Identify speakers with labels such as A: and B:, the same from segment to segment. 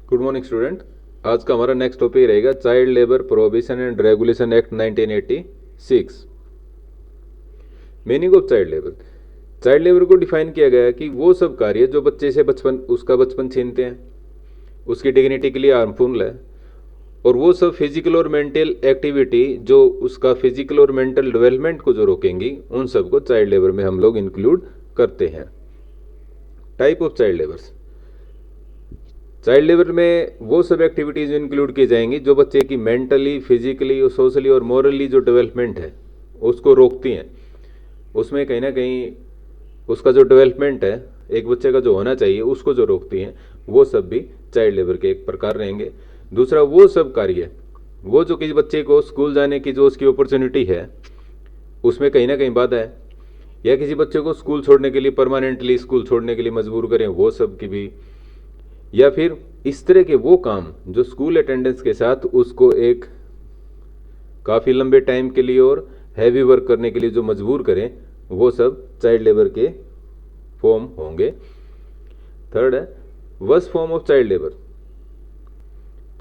A: Good morning student. आज का हमारा नेक्स्ट टॉपिक रहेगा child labour prohibition and regulation act 1986। Meaning of child labour. Child labour को define किया गया है कि वो सब कार्य जो बच्चे से उसका बचपन छीनते हैं, उसकी डिग्निटी के लिए हार्मफुल है, और वो सब फिजिकल और मेंटल एक्टिविटी जो उसका फिजिकल और मेंटल डेवलपमेंट को जो रोकेंगी, उन सब को चाइल्ड लेबर में हम लोग इंक्लूड करते हैं। Type of child labours. Child labour में वो सब एक्टिविटीज़ इंक्लूड की जाएंगी जो बच्चे की मेंटली, फिजिकली और सोशली और मॉरली जो डेवलपमेंट है उसको रोकती हैं। उसमें कहीं ना कहीं उसका जो डेवलपमेंट है एक बच्चे का जो होना चाहिए उसको जो रोकती हैं, वो सब भी चाइल्ड लेबर के एक प्रकार रहेंगे। दूसरा, वो सब कार्य वो जो किसी बच्चे को स्कूल जाने की जो उसकी अपॉर्चुनिटी है उसमें कहीं ना कहीं बाधा है, या किसी बच्चे को स्कूल छोड़ने के लिए, परमानेंटली स्कूल छोड़ने के लिए मजबूर करें, वो सब की भी, या फिर इस तरह के वो काम जो स्कूल अटेंडेंस के साथ उसको एक काफ़ी लंबे टाइम के लिए और हैवी वर्क करने के लिए जो मजबूर करें, वो सब चाइल्ड लेबर के फॉर्म होंगे। थर्ड है worst form of child labour.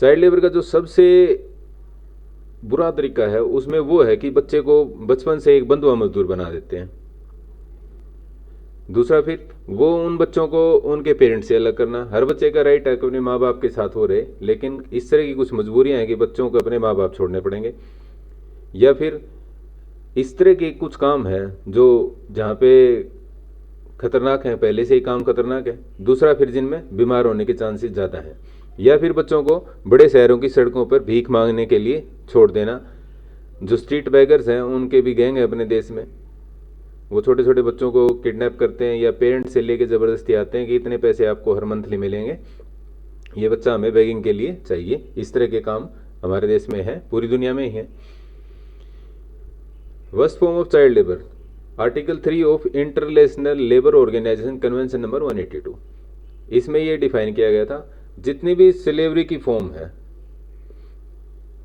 A: Child labour का जो सबसे बुरा तरीका है उसमें वो है कि बच्चे को बचपन से एक बंधुआ मजदूर बना देते हैं। दूसरा, फिर वो उन बच्चों को उनके पेरेंट्स से अलग करना। हर बच्चे का राइट है कि अपने माँ बाप के साथ हो रहे, लेकिन इस तरह की कुछ मजबूरियां हैं कि बच्चों को अपने माँ बाप छोड़ने पड़ेंगे। या फिर इस तरह के कुछ काम हैं जो जहाँ पे खतरनाक हैं, पहले से ही काम खतरनाक है। दूसरा, फिर जिनमें बीमार होने के चांसेस ज़्यादा हैं। या फिर बच्चों को बड़े शहरों की सड़कों पर भीख मांगने के लिए छोड़ देना। जो स्ट्रीट बैगर्स हैं उनके भी गैंग है अपने देश में। वो छोटे छोटे बच्चों को किडनैप करते हैं या पेरेंट्स से लेके ज़बरदस्ती आते हैं कि इतने पैसे आपको हर मंथली मिलेंगे, ये बच्चा हमें बेगिंग के लिए चाहिए। इस तरह के काम हमारे देश में है, पूरी दुनिया में ही है। Worst form of child labour. Article 3 of international labour organisation convention number 182, इसमें ये डिफाइन किया गया था जितनी भी स्लेवरी की फॉर्म है,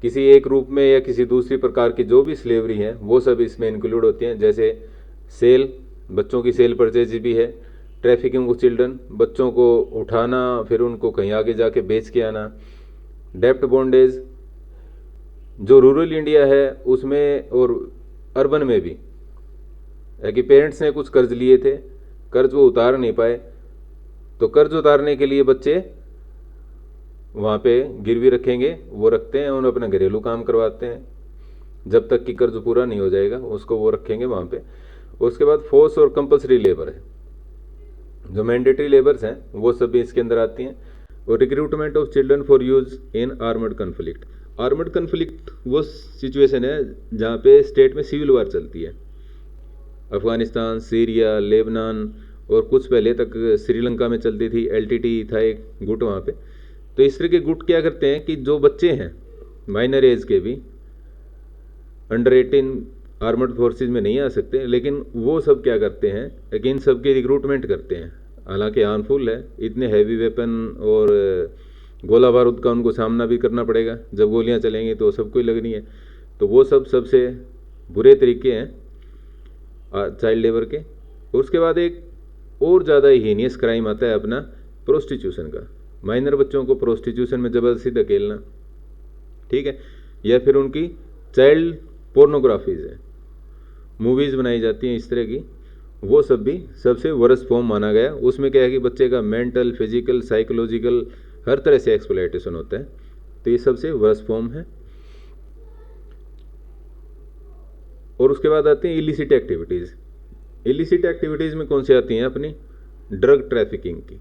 A: किसी एक रूप में या किसी दूसरी प्रकार की जो भी स्लेवरी है, वो सब इसमें इंक्लूड होती हैं। जैसे सेल, बच्चों की सेल परचेज भी है। ट्रैफिकिंग ऑफ चिल्ड्रन, बच्चों को उठाना फिर उनको कहीं आगे जाके बेच के आना। डेप्ट बॉन्डेज, जो रूरल इंडिया है उसमें और अर्बन में भी है कि पेरेंट्स ने कुछ कर्ज लिए थे, कर्ज वो उतार नहीं पाए, तो कर्ज उतारने के लिए बच्चे वहाँ पे गिरवी रखेंगे, वो रखते हैं, उन्हें अपना घरेलू काम करवाते हैं जब तक कि कर्ज पूरा नहीं हो जाएगा, उसको वो रखेंगे वहाँ पे। उसके बाद फोर्स और कंपल्सरी लेबर है, जो मैंडेटरी लेबर्स हैं वो सब भी इसके अंदर आती हैं। और recruitment of children for use in armoured conflict. Armoured conflict वो सिचुएशन है जहाँ पे स्टेट में सिविल वार चलती है। अफगानिस्तान, सीरिया, लेबनान और कुछ पहले तक श्रीलंका में चलती थी। एलटीटी था एक गुट वहाँ पे। तो इस तरह के गुट क्या करते हैं कि जो बच्चे हैं माइनर एज के भी, अंडर 18 आर्मर्ड फोर्सेज में नहीं आ सकते, लेकिन वो सब क्या करते हैं कि इन सब की रिक्रूटमेंट करते हैं। हालांकि हार्मफुल है, इतने हैवी वेपन और गोला बारूद का उनको सामना भी करना पड़ेगा, जब गोलियां चलेंगी तो सबको ही लगनी है। तो वो सब सबसे बुरे तरीके हैं चाइल्ड लेबर के। उसके बाद एक और ज़्यादा हीनियस क्राइम आता है अपना प्रोस्टिट्यूशन का। माइनर बच्चों को प्रोस्टिट्यूशन में ज़बरदस्ती धकेलना, ठीक है। या फिर उनकी चाइल्ड पोर्नोग्राफीज़ है, मूवीज़ बनाई जाती हैं इस तरह की, वो सब भी सबसे वर्स्ट फॉर्म माना गया। उसमें क्या है कि बच्चे का मेंटल, फिजिकल, साइकोलॉजिकल हर तरह से एक्सप्लॉयटेशन होता है। तो ये सबसे वर्स्ट फॉर्म है। और उसके बाद आती हैं इलिसिट एक्टिविटीज़। इलिसिट एक्टिविटीज़ में कौन सी आती हैं अपनी? ड्रग ट्रैफिकिंग की।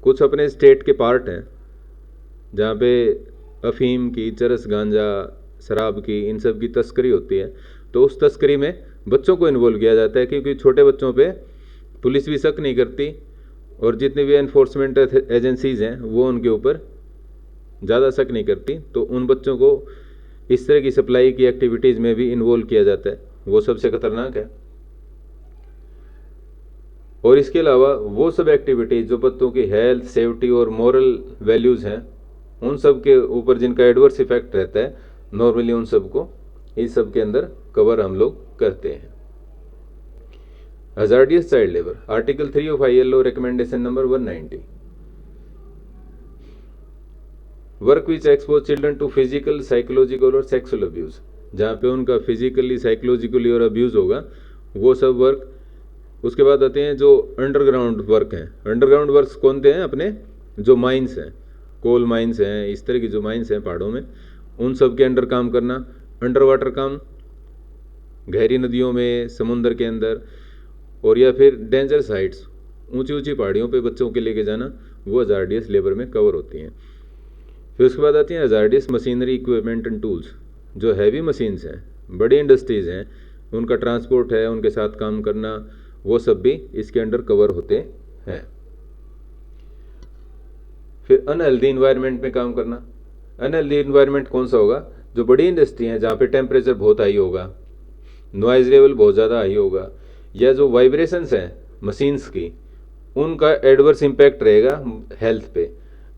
A: कुछ अपने स्टेट के पार्ट हैं जहाँ पे अफीम की, चरस, गांजा, शराब की, इन सब की तस्करी होती है। तो उस तस्करी में बच्चों को इन्वॉल्व किया जाता है, क्योंकि छोटे बच्चों पे पुलिस भी शक नहीं करती और जितनी भी एनफोर्समेंट एजेंसीज़ हैं वो उनके ऊपर ज़्यादा शक नहीं करती। तो उन बच्चों को इस तरह की सप्लाई की एक्टिविटीज़ में भी इन्वॉल्व किया जाता है, वो सबसे खतरनाक है। और इसके अलावा वो सब एक्टिविटीज़ जो बच्चों की हेल्थ, सेफ्टी और मॉरल वैल्यूज़ हैं, उन सब के ऊपर जिनका एडवर्स इफेक्ट रहता है, नॉर्मली उन सब को इस सब के अंदर कवर हम लोग करते हैं। Hazardous child labour. Article 3 of ILO recommendation number 190। Work which expose children to physical, psychological और सेक्सुअल अब्यूज़, जहाँ पे उनका फिजिकली, साइकोलॉजिकली और अब्यूज़ होगा, वो सब वर्क। उसके बाद आते हैं जो अंडरग्राउंड वर्क हैं। अंडरग्राउंड वर्क्स कौन से हैं? अपने जो माइंस हैं, कोल माइंस हैं, इस तरह की जो माइंस हैं पहाड़ों में, उन सब के अंडर काम करना। अंडर वाटर काम, गहरी नदियों में, समुंदर के अंदर, और या फिर डेंजर साइट्स, ऊंची ऊंची पहाड़ियों पे बच्चों के लेके जाना, वो हजार्डियस लेबर में कवर होती हैं। फिर उसके बाद आती हैं hazardous machinery, equipment and tools, जो हैवी मशीन्स हैं, बड़ी इंडस्ट्रीज़ हैं, उनका ट्रांसपोर्ट है, उनके साथ काम करना, वो सब भी इसके अंडर कवर होते हैं। फिर अनहेल्दी इन्वायरमेंट में काम करना। अनहेल्दी इन्वायरमेंट कौन सा होगा? जो बड़ी इंडस्ट्री हैं जहाँ पे टेम्परेचर बहुत हाई होगा, नॉइज़ लेवल बहुत ज़्यादा हाई होगा, या जो वाइब्रेशंस हैं मशीन्स की, उनका एडवर्स इम्पैक्ट रहेगा हेल्थ पे।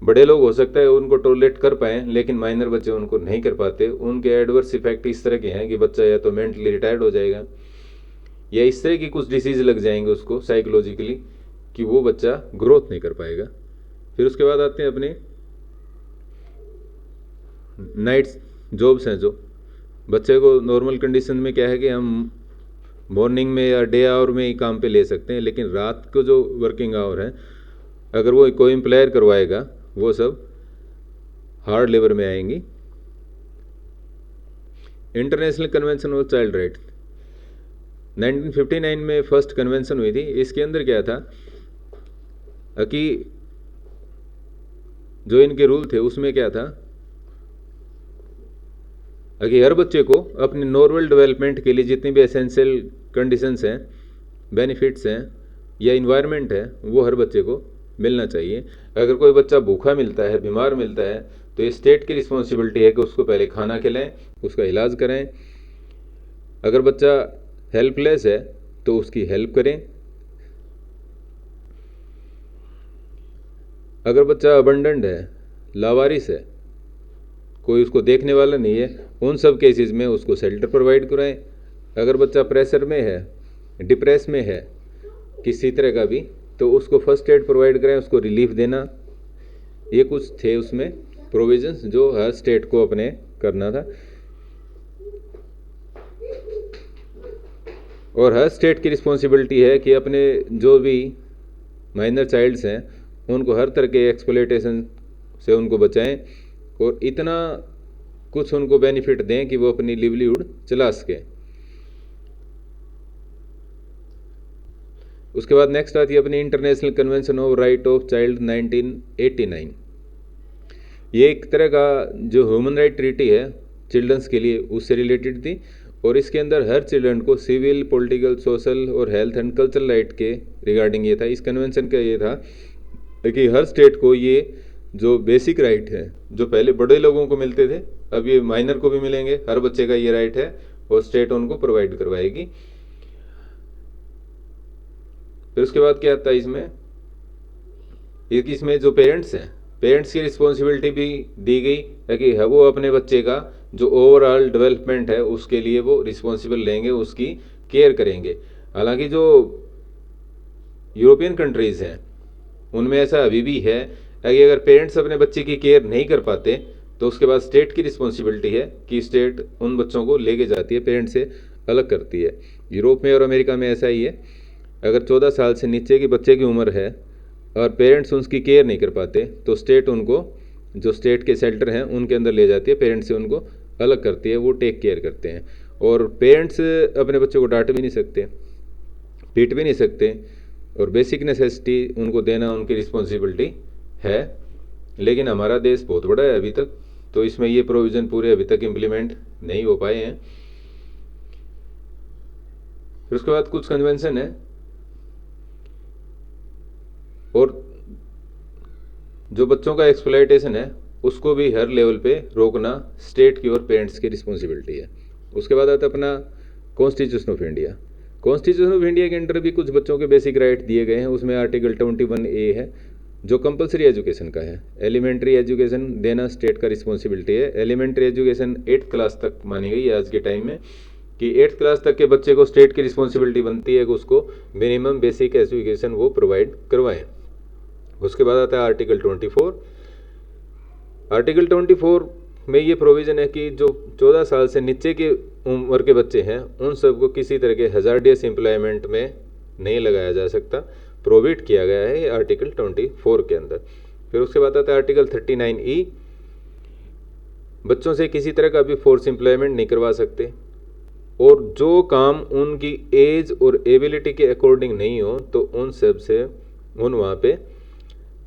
A: बड़े लोग हो सकता है उनको टॉलरेट कर पाएँ, लेकिन माइनर बच्चे उनको नहीं कर पाते। उनके एडवर्स इफेक्ट इस तरह के हैं कि बच्चा या तो मेंटली रिटायर्ड हो जाएगा, या इस तरह की कुछ डिसीज़ लग जाएंगे उसको साइकोलॉजिकली, कि वो बच्चा ग्रोथ नहीं कर पाएगा। फिर उसके बाद आते हैं अपने नाइट्स जॉब्स हैं, जो बच्चे को नॉर्मल कंडीशन में क्या है कि हम मॉर्निंग में या डे आवर में ही काम पे ले सकते हैं, लेकिन रात को जो वर्किंग आवर है, अगर वो कोई एम्प्लॉयर करवाएगा, वो सब हार्ड लेबर में आएंगी। International convention of child right 1959 में फर्स्ट कन्वेंशन हुई थी। इसके अंदर क्या था कि जो इनके रूल थे उसमें क्या था कि हर बच्चे को अपने नॉर्मल डेवलपमेंट के लिए जितनी भी एसेंशियल कंडीशंस हैं, बेनिफिट्स हैं या इन्वायरमेंट है, वो हर बच्चे को मिलना चाहिए। अगर कोई बच्चा भूखा मिलता है, बीमार मिलता है, तो ये स्टेट की रिस्पॉन्सिबिलिटी है कि उसको पहले खाना खिलाएं, उसका इलाज कराएं। अगर बच्चा हेल्पलेस है तो उसकी हेल्प करें। अगर बच्चा अबंडेंट है, लावारिस है, कोई उसको देखने वाला नहीं है, उन सब केसेस में उसको शेल्टर प्रोवाइड कराएं। अगर बच्चा प्रेशर में है, डिप्रेस में है, किसी तरह का भी, तो उसको फर्स्ट एड प्रोवाइड करें, उसको रिलीफ देना। ये कुछ थे उसमें प्रोविजंस जो हर स्टेट को अपने करना था, और हर स्टेट की रिस्पॉन्सिबिलिटी है कि अपने जो भी माइनर चाइल्ड्स हैं उनको हर तरह के एक्सप्लॉयटेशन से उनको बचाएं, और इतना कुछ उनको बेनिफिट दें कि वो अपनी लिवलीहुड चला सकें। उसके बाद नेक्स्ट आती है अपनी international convention of right of child 1989। ये एक तरह का जो ह्यूमन राइट ट्रीटी है चिल्ड्रंस के लिए, उससे रिलेटेड थी, और इसके अंदर हर चिल्ड्रन को सिविल, पॉलिटिकल, सोशल और हेल्थ एंड कल्चरल राइट के रिगार्डिंग ये था। इस कन्वेंशन का ये था कि हर स्टेट को ये जो बेसिक राइट है, जो पहले बड़े लोगों को मिलते थे, अब ये माइनर को भी मिलेंगे। हर बच्चे का ये राइट है और स्टेट उनको प्रोवाइड करवाएगी। फिर उसके बाद क्या आता है इसमें जो पेरेंट्स हैं, पेरेंट्स की रिस्पॉन्सिबिलिटी भी दी गई है कि वो अपने बच्चे का जो ओवरऑल डेवलपमेंट है उसके लिए वो रिस्पॉन्सिबल लेंगे, उसकी केयर करेंगे। हालांकि जो यूरोपियन कंट्रीज़ हैं उनमें ऐसा अभी भी है कि अगर पेरेंट्स अपने बच्चे की केयर नहीं कर पाते तो उसके बाद स्टेट की रिस्पॉन्सिबिलिटी है कि स्टेट उन बच्चों को लेके जाती है, पेरेंट्स से अलग करती है। यूरोप में और अमेरिका में ऐसा ही है। अगर 14 साल से नीचे के बच्चे की उम्र है और पेरेंट्स उसकी केयर नहीं कर पाते तो स्टेट उनको, जो स्टेट के शेल्टर हैं उनके अंदर ले जाती है, पेरेंट्स से उनको अलग करती है, वो टेक केयर करते हैं। और पेरेंट्स अपने बच्चों को डांट भी नहीं सकते, पीट भी नहीं सकते, और बेसिक नेसेसिटी उनको देना उनकी रिस्पॉन्सिबिलिटी है। लेकिन हमारा देश बहुत बड़ा है अभी तक, तो इसमें ये प्रोविज़न पूरे अभी तक इम्प्लीमेंट नहीं हो पाए हैं। फिर उसके बाद कुछ कन्वेंशन है, और जो बच्चों का एक्सप्लॉयटेशन है उसको भी हर लेवल पे रोकना स्टेट की और पेरेंट्स की रिस्पॉन्सिबिलिटी है। उसके बाद आता है अपना constitution of India. Constitution of India के अंडर भी कुछ बच्चों के बेसिक राइट दिए गए हैं। उसमें आर्टिकल 21A है जो कंपलसरी एजुकेशन का है। एलिमेंट्री एजुकेशन देना स्टेट का रिस्पॉन्सिबिलिटी है। एलिमेंट्री एजुकेशन 8th क्लास तक मानी गई है आज के टाइम में, कि 8th क्लास तक के बच्चे को स्टेट की रिस्पॉन्सिबिलिटी बनती है कि उसको मिनिमम बेसिक एजुकेशन वो प्रोवाइड करवाएं। उसके बाद आता है आर्टिकल 24। आर्टिकल 24 में ये प्रोविज़न है कि जो 14 साल से नीचे के उम्र के बच्चे हैं उन सबको किसी तरह के हज़ार्डियस एम्प्लॉयमेंट में नहीं लगाया जा सकता, प्रोहिबिट किया गया है ये आर्टिकल 24 के अंदर। फिर उसके बाद आता है आर्टिकल 39E, बच्चों से किसी तरह का भी फोर्स एम्प्लॉयमेंट नहीं करवा सकते, और जो काम उनकी एज और एबिलिटी के अकॉर्डिंग नहीं हो तो उन सब से वहाँ पे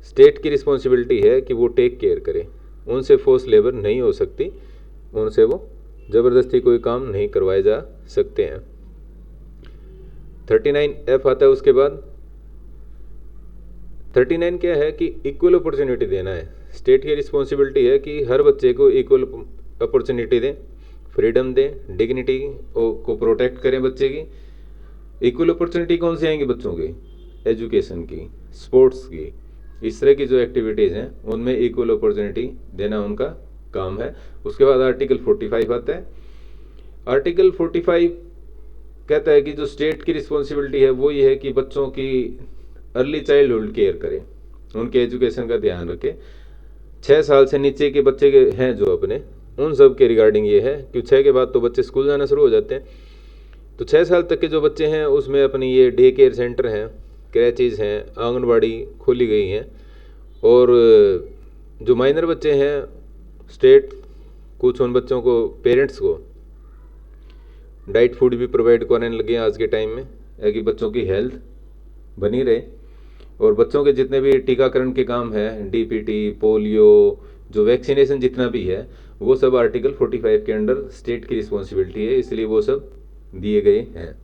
A: स्टेट की रिस्पॉन्सिबिलिटी है कि वो टेक केयर करे, उनसे फोर्स लेबर नहीं हो सकती, उनसे वो ज़बरदस्ती कोई काम नहीं करवाए जा सकते हैं। 39F आता है उसके बाद। 39 क्या है कि इक्वल अपॉर्चुनिटी देना है। स्टेट की रिस्पॉन्सिबिलिटी है कि हर बच्चे को इक्वल अपॉर्चुनिटी दें, फ्रीडम दें, डिग्निटी को प्रोटेक्ट करें बच्चे की। इक्वल अपॉर्चुनिटी कौन सी आएंगी बच्चों की? एजुकेशन की, स्पोर्ट्स की, इस तरह की जो एक्टिविटीज़ हैं उनमें इक्वल अपॉर्चुनिटी देना उनका काम है। उसके बाद आर्टिकल 45 आता है। आर्टिकल 45 कहता है कि जो स्टेट की रिस्पॉन्सिबिलिटी है वो ये है कि बच्चों की अर्ली चाइल्डहुड केयर करें, उनके एजुकेशन का ध्यान रखें। 6 साल से नीचे के बच्चे के हैं जो अपने, उन सब के रिगार्डिंग ये है कि 6 के बाद तो बच्चे स्कूल जाना शुरू हो जाते हैं, तो 6 साल तक के जो बच्चे हैं उसमें अपनी ये डे केयर सेंटर हैं, क्रैचेज़ हैं, आंगनबाड़ी खोली गई हैं, और जो माइनर बच्चे हैं स्टेट कुछ उन बच्चों को, पेरेंट्स को डाइट फूड भी प्रोवाइड कराने लगे हैं आज के टाइम में, ताकि बच्चों की हेल्थ बनी रहे। और बच्चों के जितने भी टीकाकरण के काम हैं, डीपीटी, पोलियो, जो वैक्सीनेशन जितना भी है वो सब आर्टिकल 45 के अंडर स्टेट की रिस्पॉन्सिबिलिटी है, इसलिए वो सब दिए गए हैं।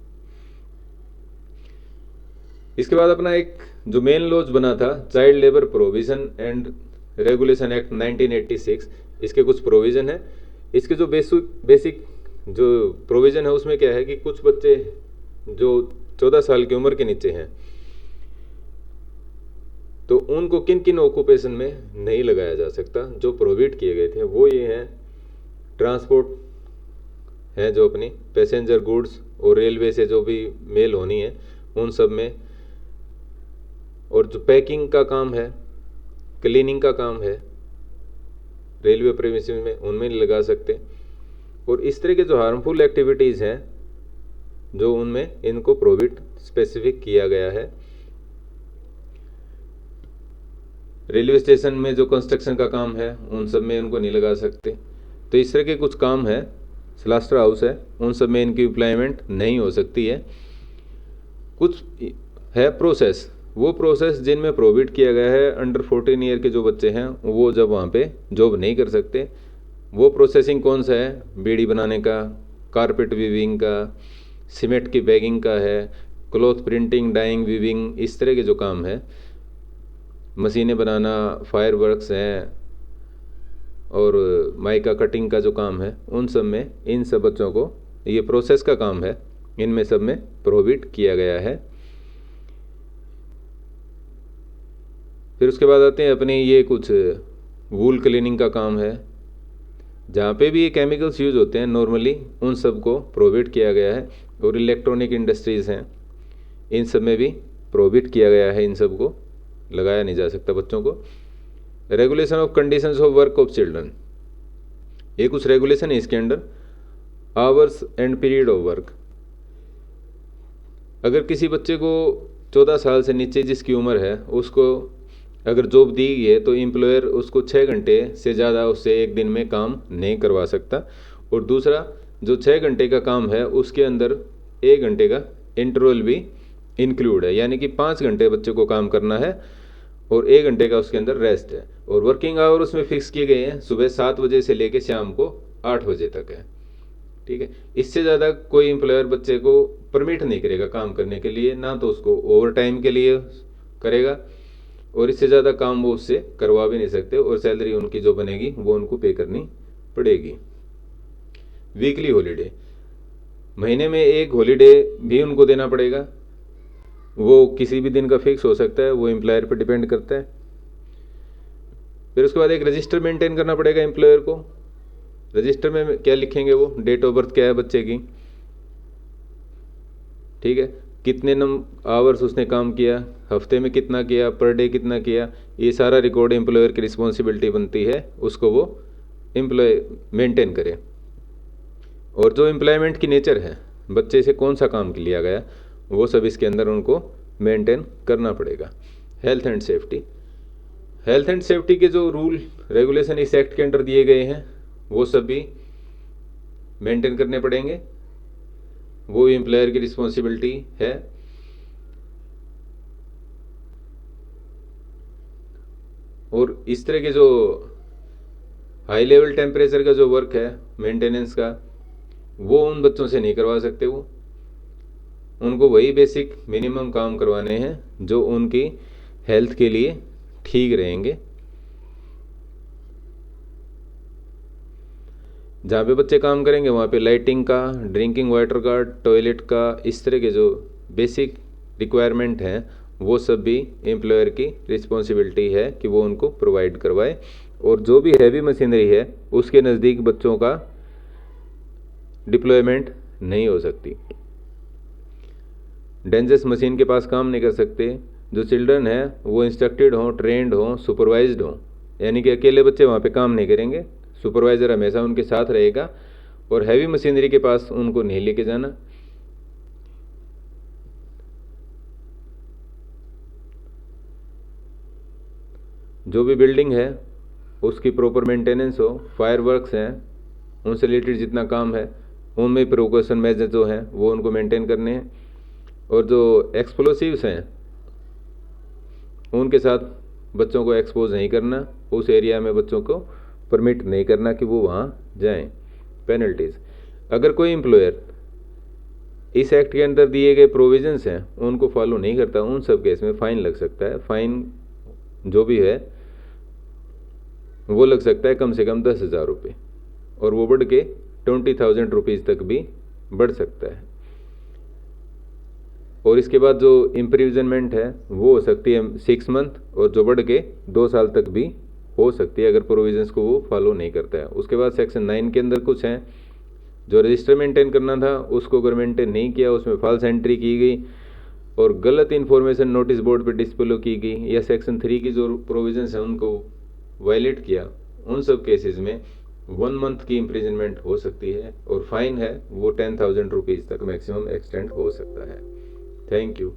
A: इसके बाद अपना एक जो मेन लॉज बना था, child labour provision and regulation act 1986, इसके कुछ प्रोविज़न है। इसके जो बेसिक जो प्रोविज़न है उसमें क्या है कि कुछ बच्चे जो 14 साल की उम्र के नीचे हैं तो उनको किन किन ऑक्यूपेशन में नहीं लगाया जा सकता, जो प्रोहिबिट किए गए थे वो ये हैं। ट्रांसपोर्ट है जो अपनी पैसेंजर गुड्स और रेलवे से जो भी मेल होनी है उन सब में, और जो पैकिंग का काम है, क्लीनिंग का काम है रेलवे प्रीमिसेस में, उनमें नहीं लगा सकते। और इस तरह के जो हार्मफुल एक्टिविटीज़ हैं जो उनमें इनको प्रोहिबिट स्पेसिफिक किया गया है। रेलवे स्टेशन में जो कंस्ट्रक्शन का काम है उन सब में उनको नहीं लगा सकते। तो इस तरह के कुछ काम है, स्लास्टर हाउस है, उन सब में इनकी एम्प्लॉयमेंट नहीं हो सकती है। कुछ है प्रोसेस, वो प्रोसेस जिनमें प्रोहिबिट किया गया है, अंडर 14 ईयर के जो बच्चे हैं वो जब वहाँ पे जॉब नहीं कर सकते। वो प्रोसेसिंग कौन सा है? बीड़ी बनाने का, कारपेट वीविंग का, सीमेंट की बैगिंग का है, क्लॉथ प्रिंटिंग, डाइंग, वीविंग, इस तरह के जो काम है, मशीनें बनाना, फायर वर्क्स हैं, और माइका कटिंग का जो काम है, उन सब में इन सब बच्चों को ये प्रोसेस का काम है, इनमें सब में प्रोहिबिट किया गया है। फिर उसके बाद आते हैं अपने ये कुछ वूल क्लीनिंग का काम है, जहाँ पे भी ये केमिकल्स यूज होते हैं नॉर्मली, उन सब को प्रोहिबिट किया गया है। और इलेक्ट्रॉनिक इंडस्ट्रीज़ हैं, इन सब में भी प्रोहिबिट किया गया है, इन सब को लगाया नहीं जा सकता बच्चों को। Regulation of conditions of work of children, ये कुछ रेगुलेशन है इसके under. Hours and period of work, अगर किसी बच्चे को 14 साल से नीचे जिसकी उम्र है उसको अगर जॉब दी गई है तो एम्प्लॉयर उसको 6 घंटे से ज़्यादा उससे एक दिन में काम नहीं करवा सकता। और दूसरा, जो 6 घंटे का काम है उसके अंदर 1 घंटे का इंटरवल भी इंक्लूड है, यानी कि 5 घंटे बच्चे को काम करना है और 1 घंटे का उसके अंदर रेस्ट है। और वर्किंग आवर उसमें फिक्स किए गए हैं, सुबह 7 बजे से लेकर शाम को 8 बजे तक है। ठीक है, इससे ज़्यादा कोई एम्प्लॉयर बच्चे को परमिट नहीं करेगा काम करने के लिए, ना तो उसको ओवर टाइम के लिए करेगा, और इससे ज़्यादा काम वो उससे करवा भी नहीं सकते, और सैलरी उनकी जो बनेगी वो उनको पे करनी पड़ेगी। वीकली हॉलीडे, महीने में एक हॉलीडे भी उनको देना पड़ेगा, वो किसी भी दिन का फिक्स हो सकता है, वो एम्प्लॉयर पर डिपेंड करता है। फिर उसके बाद एक रजिस्टर मेंटेन करना पड़ेगा एम्प्लॉयर को। रजिस्टर में क्या लिखेंगे? वो डेट ऑफ बर्थ क्या है बच्चे की, ठीक है, कितने आवर्स उसने काम किया, हफ्ते में कितना किया, पर डे कितना किया, ये सारा रिकॉर्ड एम्प्लॉयर की रिस्पॉन्सिबिलिटी बनती है उसको वो एम्प्लॉय मेंटेन करे। और जो एम्प्लॉयमेंट की नेचर है, बच्चे से कौन सा काम लिया गया, वो सब इसके अंदर उनको मेंटेन करना पड़ेगा। Health and safety, health and safety के जो रूल रेगुलेशन इस एक्ट के अंडर दिए गए हैं वो सब भी मेंटेन करने पड़ेंगे, वो एम्प्लॉयर की रिस्पॉन्सिबिलिटी है। और इस तरह के जो हाई लेवल टेम्परेचर का जो वर्क है मेंटेनेंस का, वो उन बच्चों से नहीं करवा सकते। वो उनको वही बेसिक मिनिमम काम करवाने हैं जो उनकी हेल्थ के लिए ठीक रहेंगे। जहाँ पे बच्चे काम करेंगे वहाँ पे लाइटिंग का, ड्रिंकिंग वाटर का, टॉयलेट का, इस तरह के जो बेसिक रिक्वायरमेंट हैं वो सब भी एम्प्लॉयर की रिस्पॉन्सिबिलिटी है कि वो उनको प्रोवाइड करवाए। और जो भी हैवी मशीनरी है उसके नज़दीक बच्चों का डिप्लॉयमेंट नहीं हो सकती। डेंजरस मशीन के पास काम नहीं कर सकते। जो चिल्ड्रन है वो इंस्ट्रक्टेड हों, ट्रेंड हों, सुपरवाइज्ड हों, यानी कि अकेले बच्चे वहाँ पे काम नहीं करेंगे, सुपरवाइज़र हमेशा उनके साथ रहेगा। और हैवी मशीनरी के पास उनको नहीं लेके जाना। जो भी बिल्डिंग है उसकी प्रॉपर मेंटेनेंस हो, फायर वर्क्स हैं उनसे रिलेटेड जितना काम है उनमें प्रिकॉशन मेजर जो हैं वो उनको मेंटेन करने हैं। और जो एक्सप्लोसिव्स हैं उनके साथ बच्चों को एक्सपोज नहीं करना, उस एरिया में बच्चों को परमिट नहीं करना कि वो वहाँ जाएं। पेनल्टीज़, अगर कोई एम्प्लॉयर इस एक्ट के अंदर दिए गए प्रोविजंस हैं उनको फॉलो नहीं करता, उन सब केस में फ़ाइन लग सकता है। फ़ाइन जो भी है वो लग सकता है कम से कम 10,000 रुपये, और वो बढ़ के 20,000 रुपीज़ तक भी बढ़ सकता है। और इसके बाद जो इम्प्रिजनमेंट है वो हो सकती है 6 मंथ, और जो बढ़ के 2 साल तक भी हो सकती है अगर प्रोविजंस को वो फॉलो नहीं करता है। उसके बाद सेक्शन 9 के अंदर कुछ हैं, जो रजिस्टर मेंटेन करना था उसको अगर मेंटेन नहीं किया, उसमें फॉल्स एंट्री की गई और गलत इन्फॉर्मेशन नोटिस बोर्ड पे डिस्प्ले की गई, या सेक्शन 3 की जो प्रोविजंस हैं उनको वायलेट किया, उन सब केसेस में 1 मंथ की इम्प्रिजनमेंट हो सकती है। और फाइन है वो 10,000 रुपीज़ तक मैक्सिमम एक्सटेंड हो सकता है। Thank you.